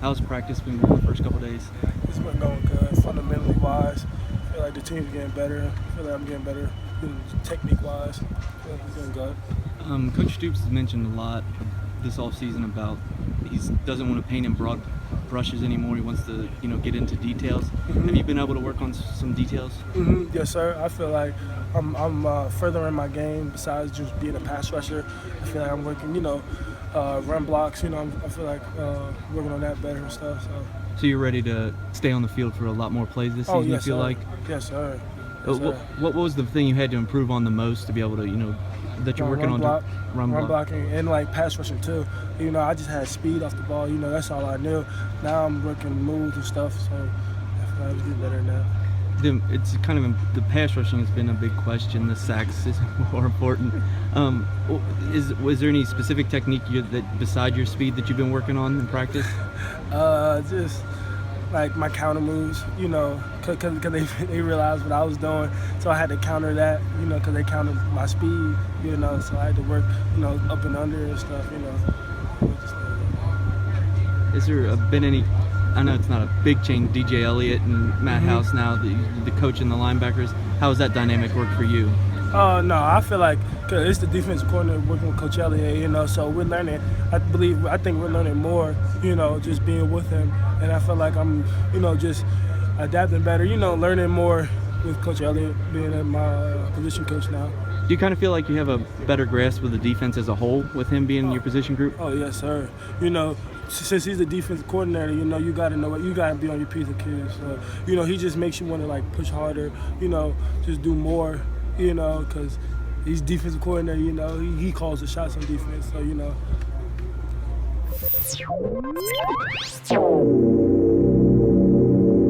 How's practice been going the first couple days? It's been going good, fundamentally wise. I feel like the team's getting better. I feel like I'm getting better technique wise. I feel like it's getting good. Coach Stoops has mentioned a lot this offseason about he doesn't want to paint in broad brushes anymore. He wants to, get into details. Have you been able to work on some details? Yes, sir. I feel like I'm furthering my game besides just being a pass rusher. I feel like I'm working, run blocks. I feel like working on that better and stuff. So you're ready to stay on the field for a lot more plays this season, yes, you feel sir. like? Yes, sir. Yes, sir. What was the thing you had to improve on the most to be able to, that you're working on? Run blocking and pass rushing too. I just had speed off the ball. That's all I knew. Now I'm working moves and stuff, so I feel like I'm getting better now. It's kind of the pass rushing has been a big question. The sacks is more important. Was there any specific technique that beside your speed that you've been working on in practice? Just like my counter moves, because they realized what I was doing, so I had to counter that, because they countered my speed, so I had to work, up and under and stuff, Has there been any? I know it's not a big change. DJ Elliott and Matt House now, the coach and the linebackers. How has that dynamic worked for you? No, I feel like cause it's the defensive coordinator working with Coach Elliott, so we're learning. I think we're learning more, just being with him. And I feel like I'm, just adapting better, learning more with Coach Elliott being my position coach now. Do you kind of feel like you have a better grasp of the defense as a whole with him being in your position group? Oh, yes, sir. Since he's the defensive coordinator, you got to know what you got to be on your P's and Q's. So, he just makes you want to push harder, just do more, because he's defensive coordinator, he calls the shots on defense. So,